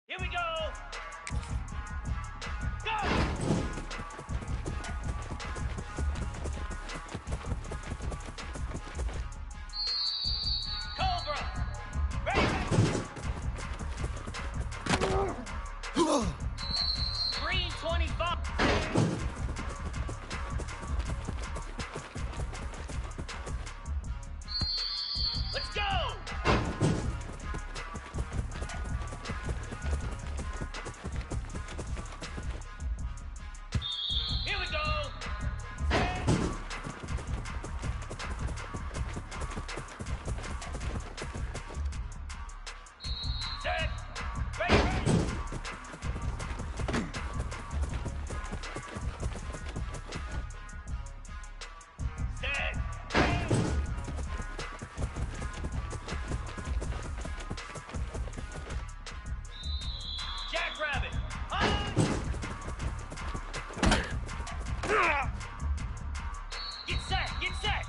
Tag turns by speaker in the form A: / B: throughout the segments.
A: Here we go! Go! Cobra! Ready! 325! Let's go! Jackrabbit! Get set! Get set!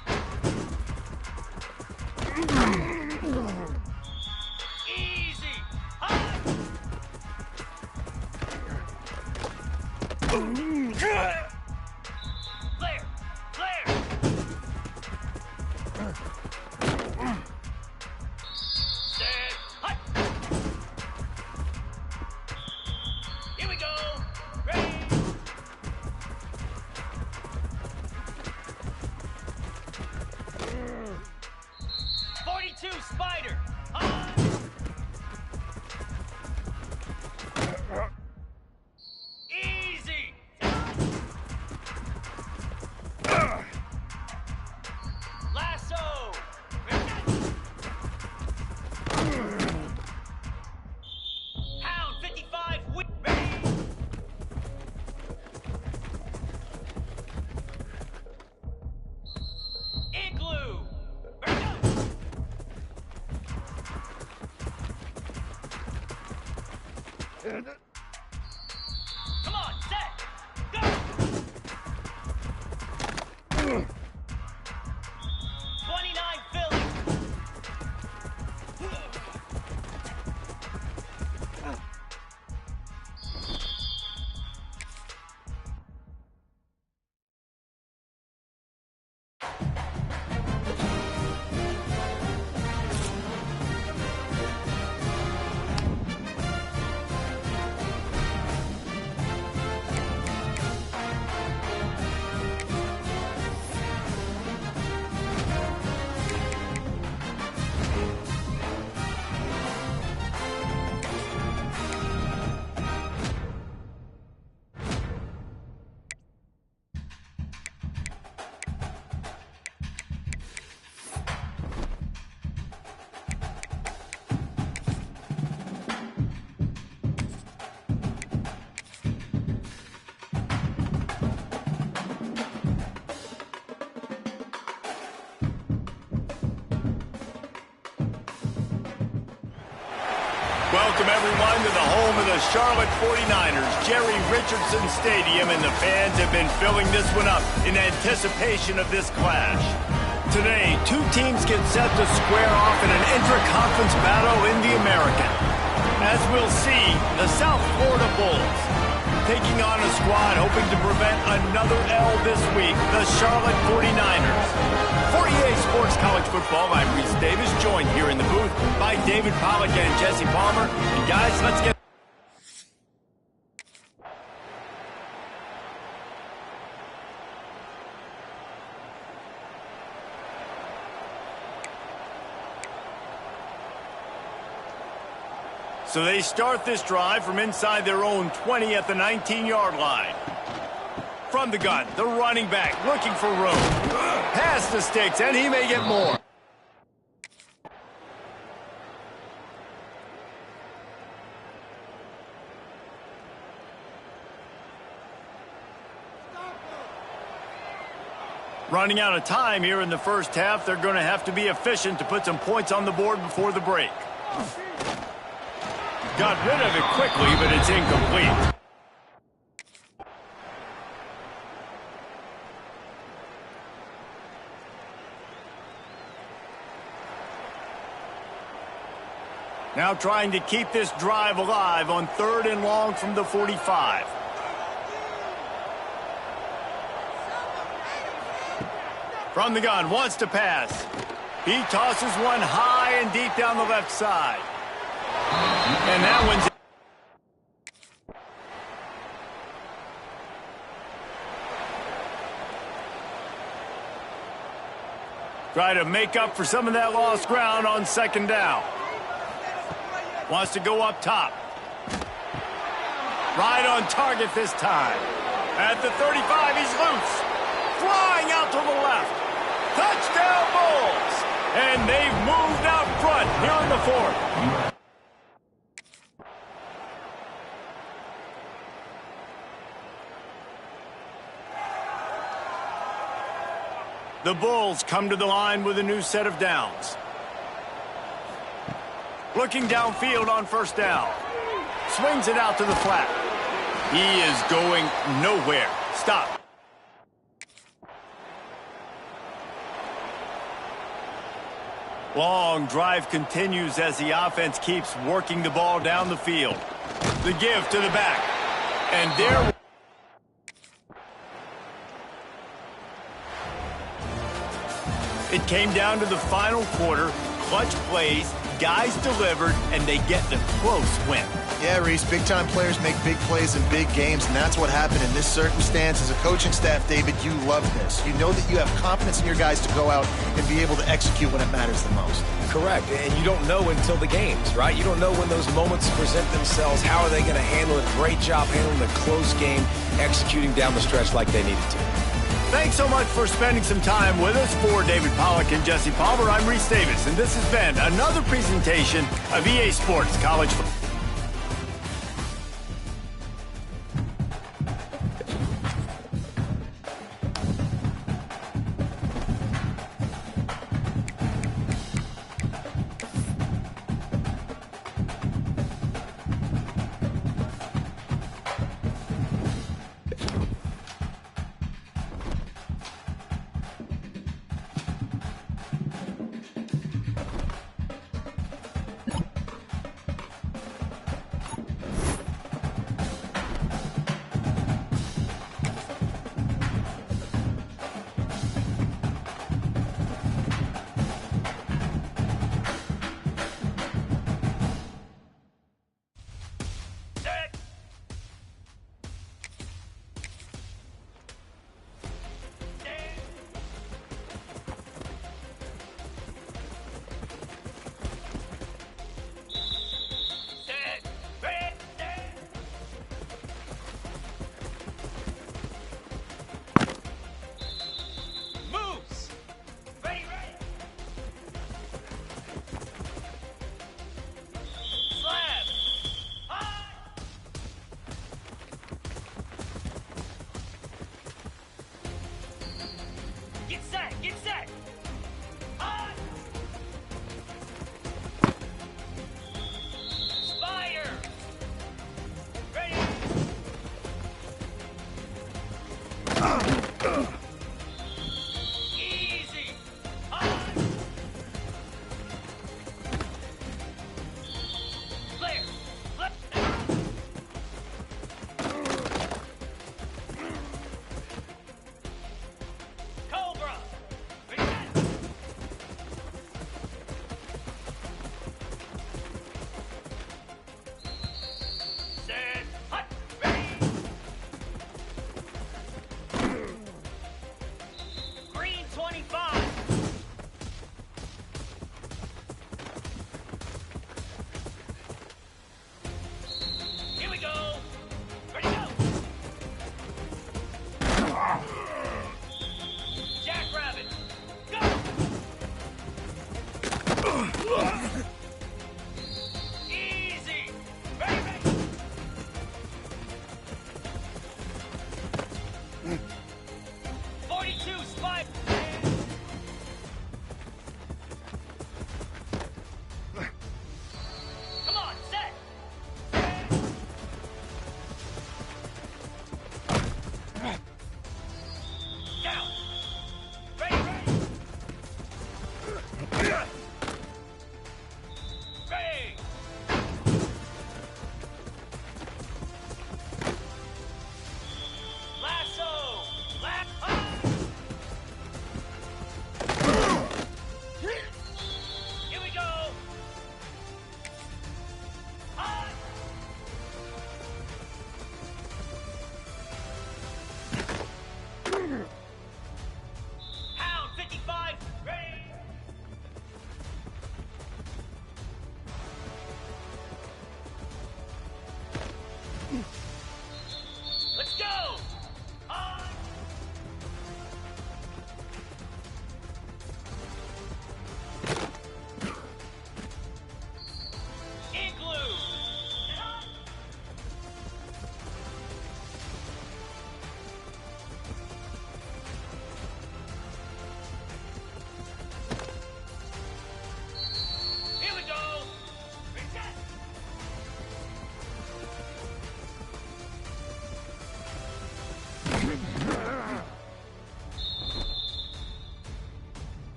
A: Easy! Flare! Flare! Set! Hut! Here we go! Ready! .42 Spider! Easy! Lasso! Hound 55 whip! Ready! Igloo! Ready, go! Come on, set! Go! 29 Philly!
B: Welcome, everyone, to the home of the Charlotte 49ers, Jerry Richardson Stadium, and the fans have been filling this one up in anticipation of this clash. Today, two teams get set to square off in an intra-conference battle in the American. As we'll see, the South Florida Bulls taking on a squad hoping to prevent another L this week, the Charlotte 49ers. For EA Sports College Football, I'm Reese Davis, joined here in the booth by David Pollack and Jesse Palmer. And guys, let's get... So they start this drive from inside their own 20 at the 19-yard line. From the gun, the running back looking for room. Past the sticks, and he may get more. Running out of time here in the first half, they're going to have to be efficient to put some points on the board before the break. Got rid of it quickly, but it's incomplete. Now trying to keep this drive alive on 3rd and long from the 45. From the gun, wants to pass. He tosses one high and deep down the left side. And that one's... Try to make up for some of that lost ground on 2nd down. Wants to go up top. Right on target this time. At the 35, he's loose. Flying out to the left. Touchdown Bulls! And they've moved out front here in the 4th. The Bulls come to the line with a new set of downs. Looking downfield on 1st down. Swings it out to the flat. He is going nowhere. Stop. Long drive continues as the offense keeps working the ball down the field. The give to the back. And there... It came down to the final quarter. Clutch plays, guys delivered, and they get the close win.
C: Yeah, Reese, big-time players make big plays in big games, and that's what happened in this circumstance. As a coaching staff, David, you love this. You know that you have confidence in your guys to go out and be able to execute when it matters the most.
D: Correct, and you don't know until the games, right? You don't know when those moments present themselves. How are they going to handle it? Great job handling the close game, executing down the stretch like they needed to.
B: Thanks so much for spending some time with us. For David Pollack and Jesse Palmer, I'm Reese Davis, and this has been another presentation of EA Sports College Football.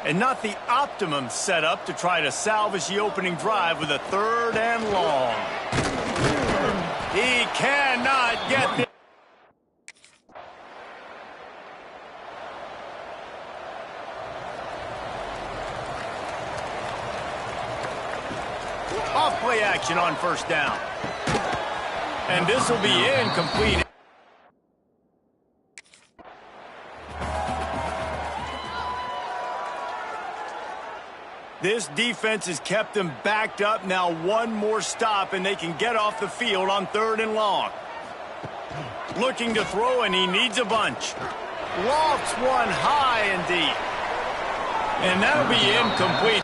B: And not the optimum setup to try to salvage the opening drive with a 3rd and long. He cannot get the... Off play action on 1st down. And this will be incomplete. This defense has kept them backed up. Now one more stop, and they can get off the field on 3rd and long. Looking to throw, and he needs a bunch. Lofts one high and deep. And that'll be incomplete.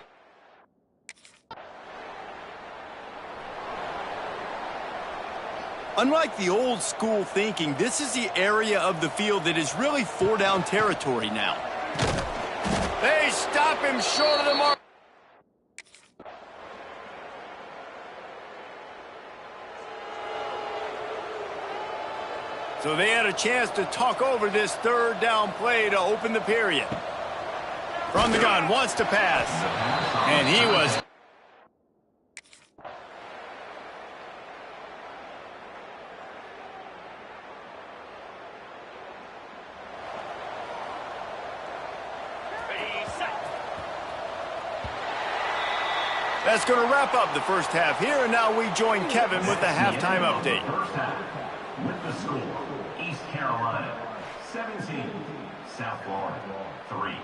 B: Unlike the old school thinking, this is the area of the field that is really 4-down territory now. They stop him short of the mark. So they had a chance to talk over this 3rd down play to open the period. From the gun, wants to pass. And he was... That's going to wrap up the first half here, and now we join Kevin with the halftime update.
E: First half, with the score, East Carolina 17, South Florida 3.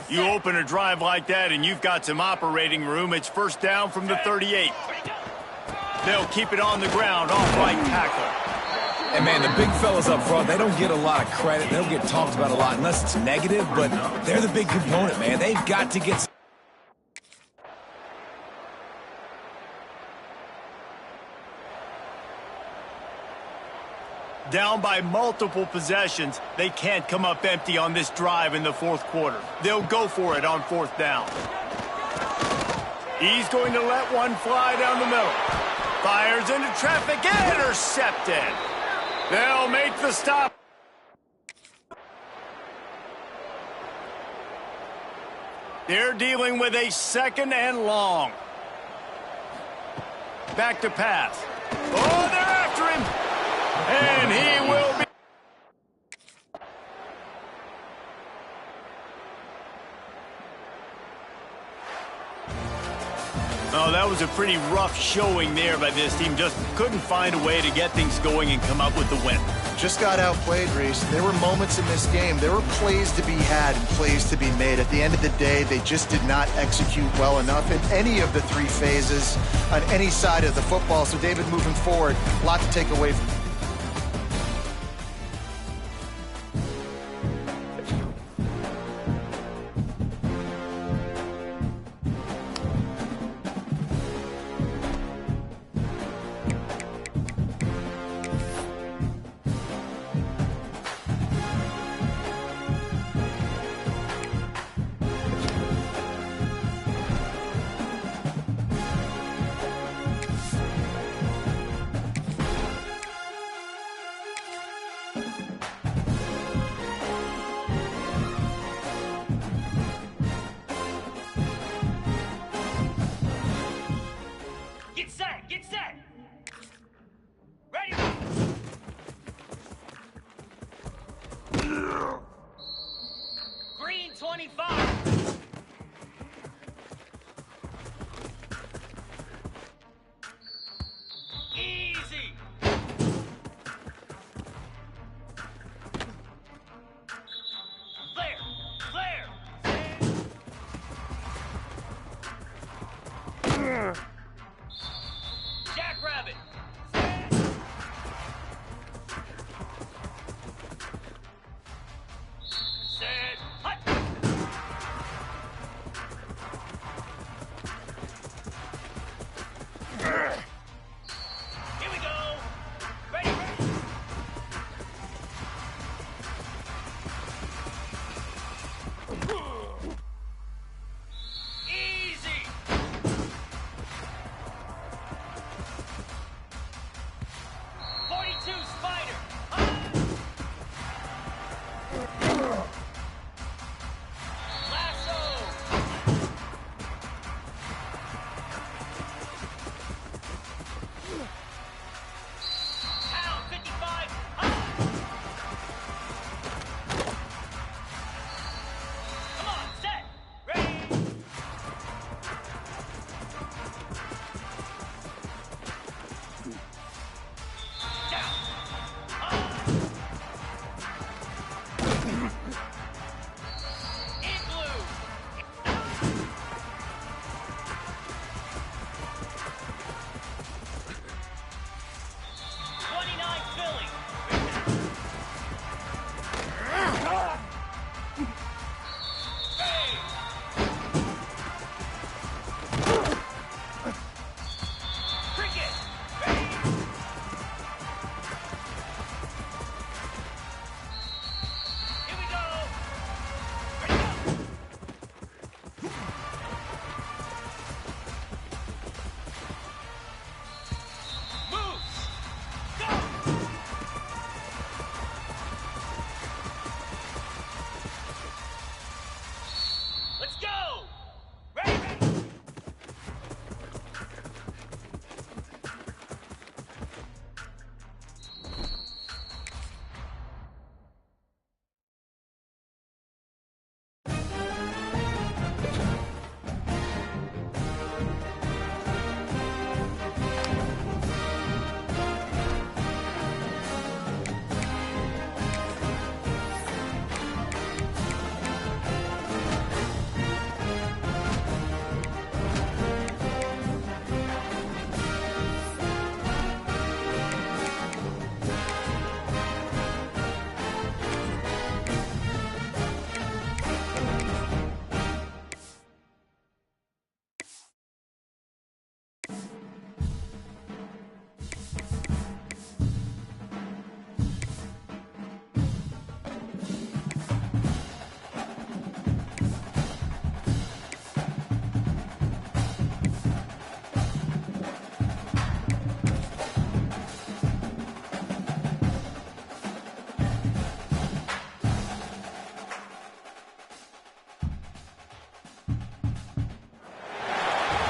B: You open a drive like that and you've got some operating room. It's 1st down from the 38. They'll keep it on the ground off right tackle.
D: And, man, the big fellas up front, they don't get a lot of credit. They don't get talked about a lot unless it's negative, but they're the big component, man. They've got to get...
B: Down by multiple possessions, they can't come up empty on this drive in the 4th quarter. They'll go for it on 4th down. He's going to let one fly down the middle. Fires into traffic, intercepted. They'll make the stop. They're dealing with a 2nd and long. Back to pass. Oh, they're after him. And he will be... Oh, that was a pretty rough showing there by this team. Just couldn't find a way to get things going and come up with the win.
C: Just got outplayed, Reese. There were moments in this game. There were plays to be had and plays to be made. At the end of the day, they just did not execute well enough in any of the 3 phases on any side of the football. So, David, moving forward, a lot to take away from...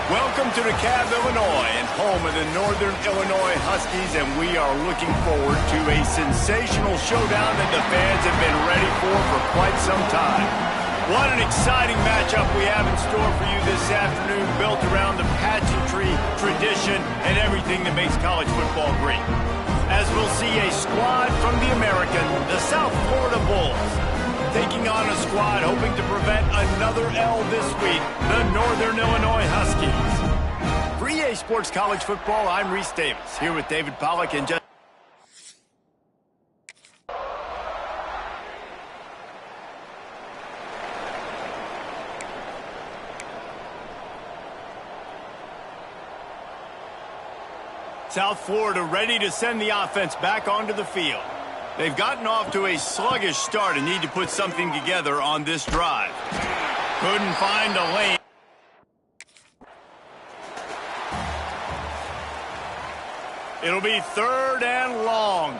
B: Welcome to DeKalb, Illinois, and home of the Northern Illinois Huskies, and we are looking forward to a sensational showdown that the fans have been ready for quite some time. What an exciting matchup we have in store for you this afternoon, built around the pageantry, tradition, and everything that makes college football great. As we'll see a squad from the American, the South Florida Bulls, taking on a squad hoping to prevent another L this week, the Northern Illinois Huskies. For EA Sports College Football, I'm Reese Davis, here with David Pollack and just... South Florida ready to send the offense back onto the field. They've gotten off to a sluggish start and need to put something together on this drive. Couldn't find a lane. It'll be 3rd and long.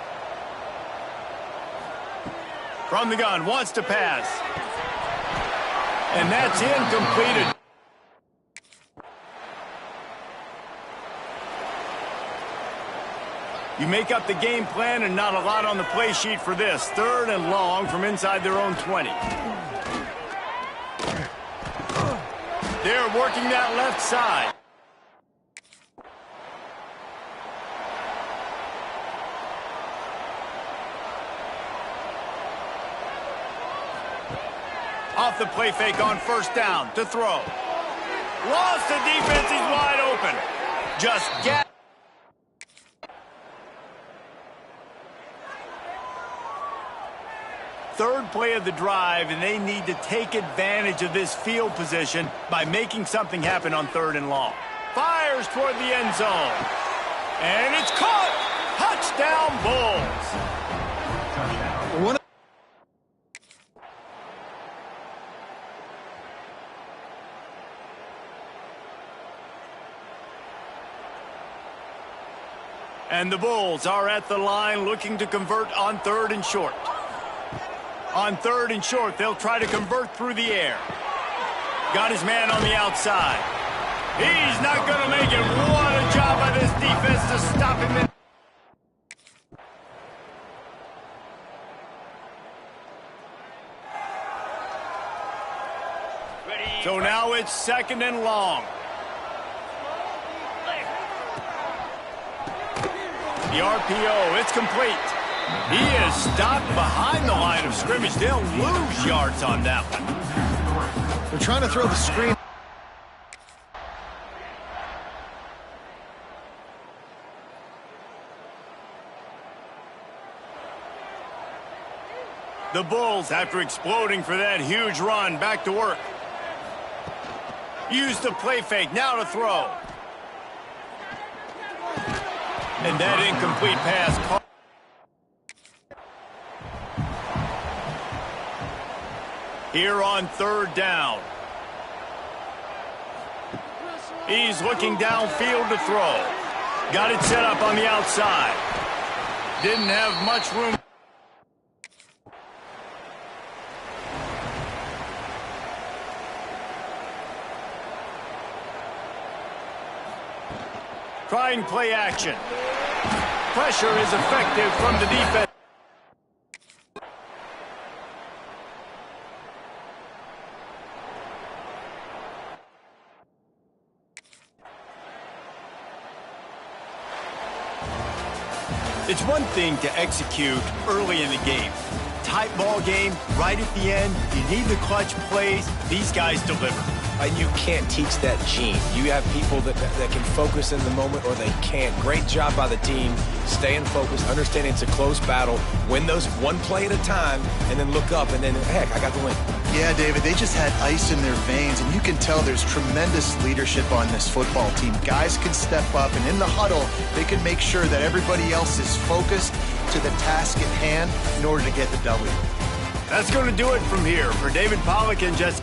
B: From the gun, wants to pass. And that's incomplete. You make up the game plan and not a lot on the play sheet for this. 3rd and long from inside their own 20. They're working that left side. Off the play fake on 1st down to throw. Lost the defense, he's wide open. Just get. Third play of the drive, and they need to take advantage of this field position by making something happen on 3rd and long. Fires toward the end zone. And it's caught! Touchdown, Bulls! And the Bulls are at the line looking to convert on 3rd and short. On 3rd and short, they'll try to convert through the air. Got his man on the outside. He's not going to make it. What a job by this defense to stop him. So now it's 2nd and long. The RPO, it's complete. He is stopped behind the line of scrimmage. They'll lose yards on that one.
C: They're trying to throw the screen.
B: The Bulls, after exploding for that huge run, back to work. Use the play fake, now to throw. And that incomplete pass. Here on 3rd down. He's looking downfield to throw. Got it set up on the outside. Didn't have much room. Trying play action. Pressure is effective from the defense. It's one thing to execute early in the game. Tight ball game, right at the end, you need the clutch plays. These guys deliver.
D: And you can't teach that gene. You have people that can focus in the moment or they can't. Great job by the team, staying focused, understanding it's a close battle, win those one play at a time, and then look up, and then, heck, I got the win.
C: Yeah, David, they just had ice in their veins, and you can tell there's tremendous leadership on this football team. Guys can step up, and in the huddle, they can make sure that everybody else is focused to the task at hand in order to get the W.
B: That's going to do it from here. For David Pollack and Jesse.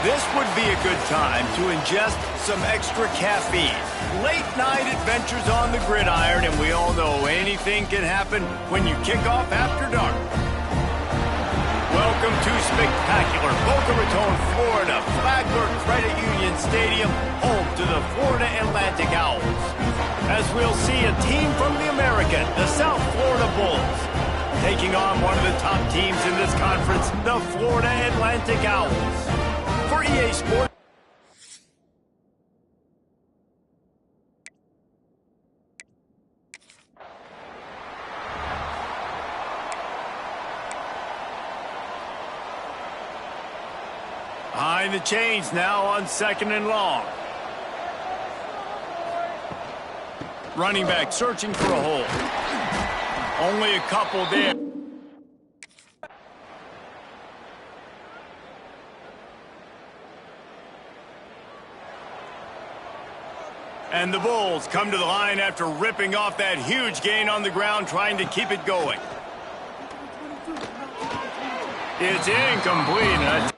B: This would be a good time to ingest some extra caffeine. Late night adventures on the gridiron, and we all know anything can happen when you kick off after dark. Welcome to spectacular Boca Raton, Florida, Flagler Credit Union Stadium, home to the Florida Atlantic Owls. As we'll see a team from the American, the South Florida Bulls, taking on one of the top teams in this conference, the Florida Atlantic Owls. For EA Sports. Behind the chains now on 2nd and long. Running back searching for a hole. Only a couple there. And the Bulls come to the line after ripping off that huge gain on the ground, trying to keep it going. It's incomplete.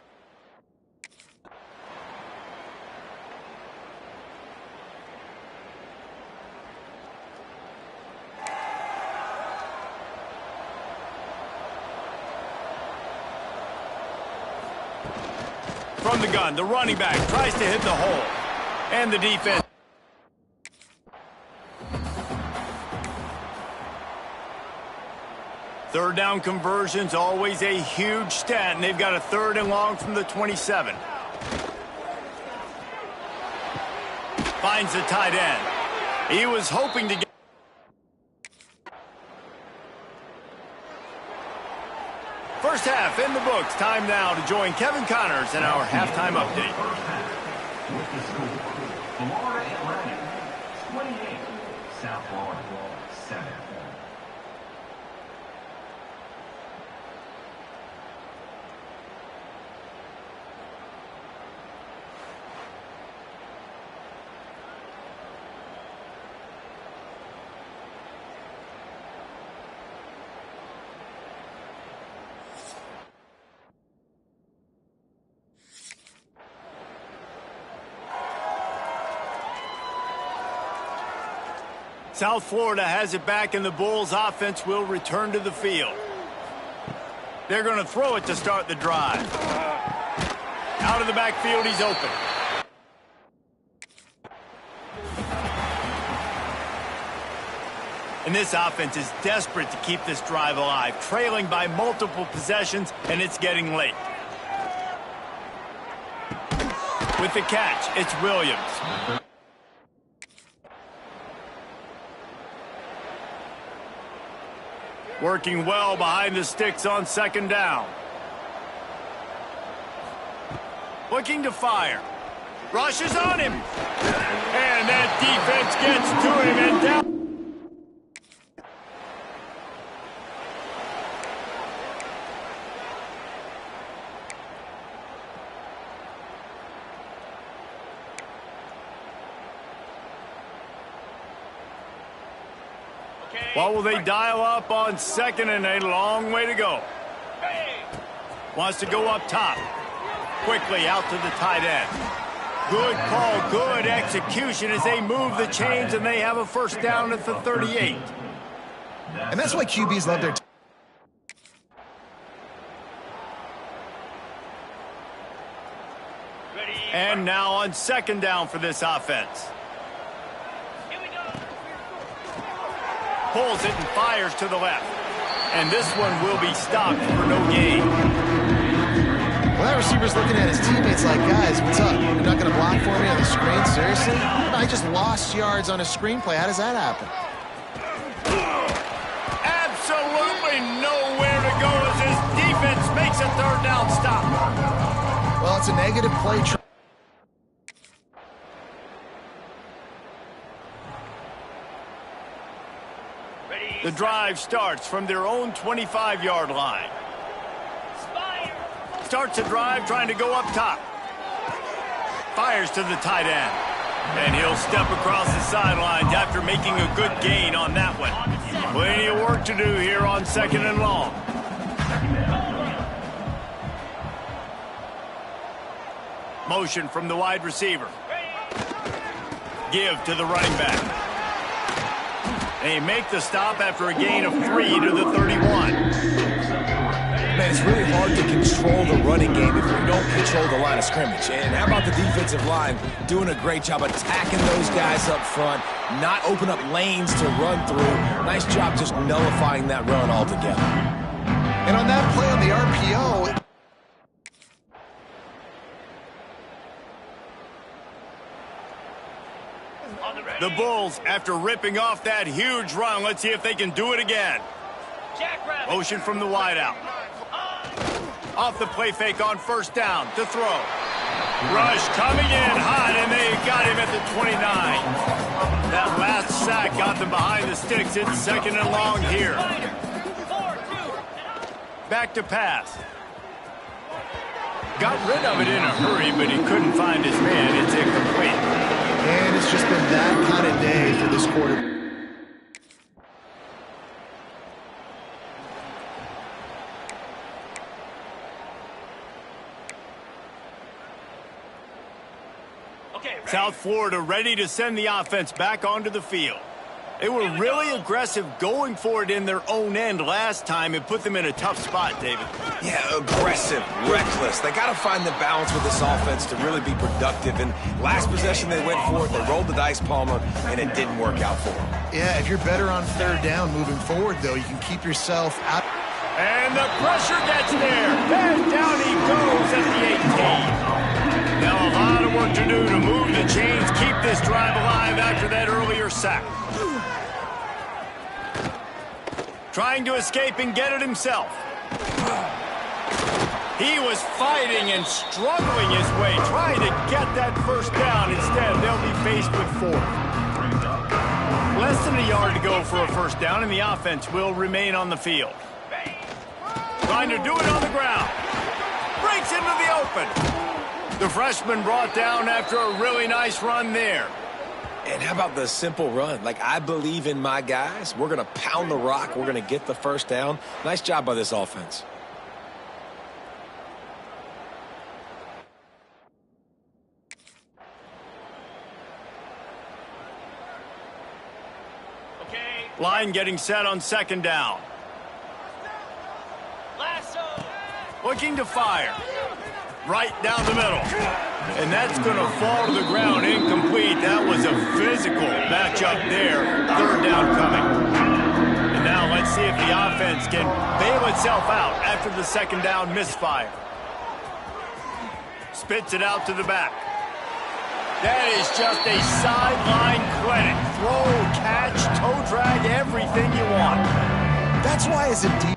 B: From the gun, the running back tries to hit the hole. And the defense. Third down conversion's always a huge stat, and they've got a 3rd and long from the 27. Finds the tight end. He was hoping to get... First half in the books. Time now to join Kevin Connors in our halftime update.
E: With the score, Florida Atlantic 28, South Florida 7.
B: South Florida has it back, and the Bulls offense will return to the field. They're going to throw it to start the drive. Out of the backfield, he's open. And this offense is desperate to keep this drive alive, trailing by multiple possessions, and it's getting late. With the catch, it's Williams. Working well behind the sticks on 2nd down. Looking to fire. Rushes on him. And that defense gets to him and down. What will they dial up on 2nd and a long way to go? Wants to go up top. Quickly out to the tight end. Good call, good execution as they move the chains, and they have a first down at the 38.
C: And that's why QBs love their...
B: And now on 2nd down for this offense. Pulls it and fires to the left. And this one will be stopped for no gain.
C: Well, that receiver's looking at his teammates like, guys, what's up? You're not going to block for me on the screen? Seriously? I just lost yards on a screenplay. How does that happen?
B: Absolutely nowhere to go as his defense makes a third down stop.
C: Well, it's a negative play.
B: The drive starts from their own 25-yard line. Starts a drive trying to go up top. Fires to the tight end. And he'll step across the sidelines after making a good gain on that one. Plenty of work to do here on second and long. Motion from the wide receiver. Give to the running back. They make the stop after a gain of 3 to the 31.
D: Man, it's really hard to control the running game if you don't control the line of scrimmage. And how about the defensive line doing a great job attacking those guys up front, not open up lanes to run through. Nice job just nullifying that run altogether.
C: And on that play on the RPO...
B: The Bulls, after ripping off that huge run, let's see if they can do it again. Motion from the wideout. Off the play fake on first down to throw. Rush coming in hot, and they got him at the 29. That last sack got them behind the sticks. It's second and long here. Back to pass. Got rid of it in a hurry, but he couldn't find his man. It's incomplete.
C: And it's just been that kind of day for this quarter. South Florida ready to send the offense back onto the field. They were really aggressive going for it in their own end last time and put them in a tough spot, David.
D: Yeah, aggressive, reckless. They got to find the balance with this offense to really be productive. And last possession they went for it, they rolled the dice, Palmer, and it didn't work out for them.
C: Yeah, if you're better on third down moving forward, though, you can keep yourself out.
B: And the pressure gets there. And down he goes at the 18. Now a lot of work to do to move the chains, keep this drive alive after that earlier sack. Trying to escape and get it himself. He was fighting and struggling his way, trying to get that first down. Instead, they'll be faced with 4. Less than a yard to go for a first down, and the offense will remain on the field. Trying to do it on the ground. Breaks into the open. The freshman brought down after a really nice run there.
D: And how about the simple run? Like, I believe in my guys. We're going to pound the rock. We're going to get the first down. Nice job by this offense.
B: Line getting set on second down. Looking to fire. Right down the middle. And that's going to fall to the ground incomplete. That was a physical matchup there. Third down coming. And now let's see if the offense can bail itself out after the second down misfire. Spits it out to the back. That is just a sideline clinic. Throw, catch, toe drag, everything you want.
C: That's why as a deep...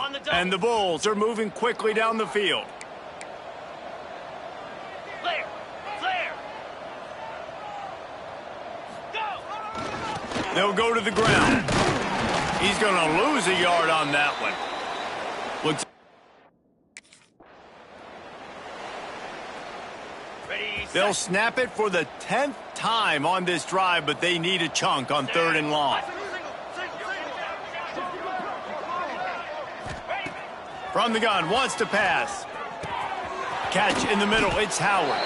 A: On the double.
B: And the Bulls are moving quickly down the field.
A: Flare. Flare. Go.
B: They'll go to the ground. He's going to lose a yard on that one. Looks.
A: Ready,
B: They'll
A: set.
B: snap it for the 10th time on this drive, but they need a chunk on 3rd and long. From the gun, wants to pass. Catch in the middle, it's Howard.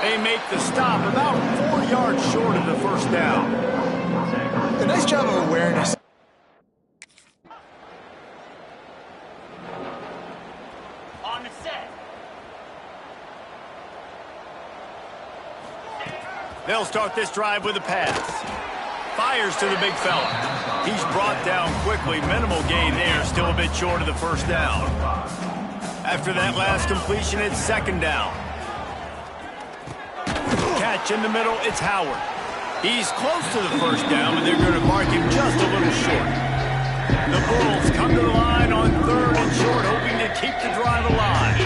B: They make the stop about 4 yards short of the first down.
C: A nice job of awareness.
A: On the set.
B: They'll start this drive with a pass. Fires to the big fella. He's brought down quickly. Minimal gain there, still a bit short of the first down. After that last completion, it's 2nd down. Catch in the middle, it's Howard. He's close to the first down, but they're going to mark him just a little short. The Bulls come to the line on 3rd and short, hoping to keep the drive alive.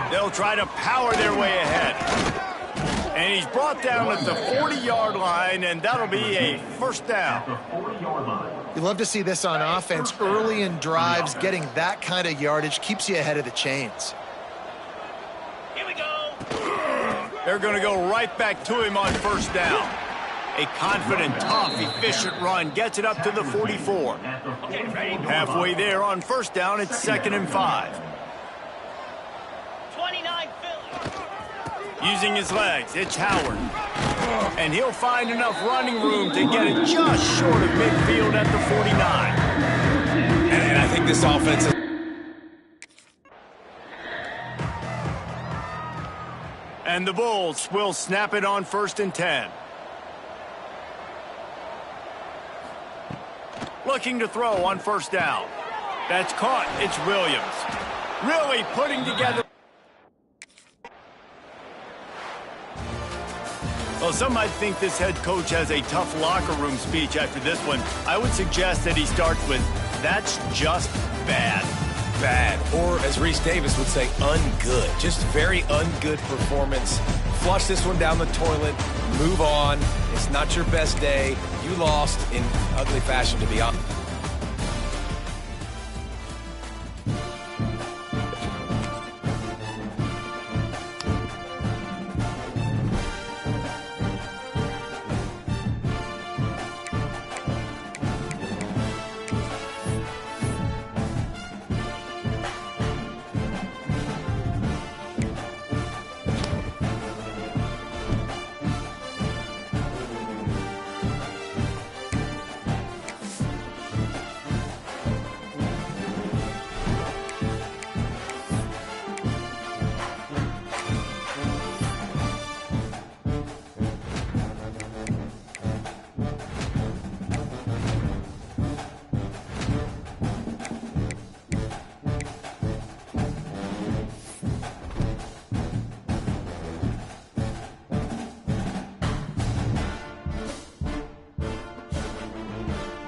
B: They'll try to power their way ahead. And he's brought down at the 40-yard line, and that'll be a first down.
C: You love to see this on offense. Early in drives, getting that kind of yardage keeps you ahead of the chains.
A: Here we go.
B: They're going to go right back to him on first down. A confident, tough, efficient run gets it up to the 44.
A: Okay, ready.
B: Halfway there on first down, it's 2nd and 5.
A: 29 Philly.
B: Using his legs, it's Howard. And he'll find enough running room to get it just short of midfield at the 49.
D: And I think this offense is...
B: And the Bulls will snap it on 1st and 10. Looking to throw on first down. That's caught. It's Williams. Really putting together... Well, some might think this head coach has a tough locker room speech after this one. I would suggest that he starts with, "That's just bad."
D: Bad, or as Reese Davis would say, ungood. Just very ungood performance. Flush this one down the toilet, move on. It's not your best day. You lost in ugly fashion, to be honest.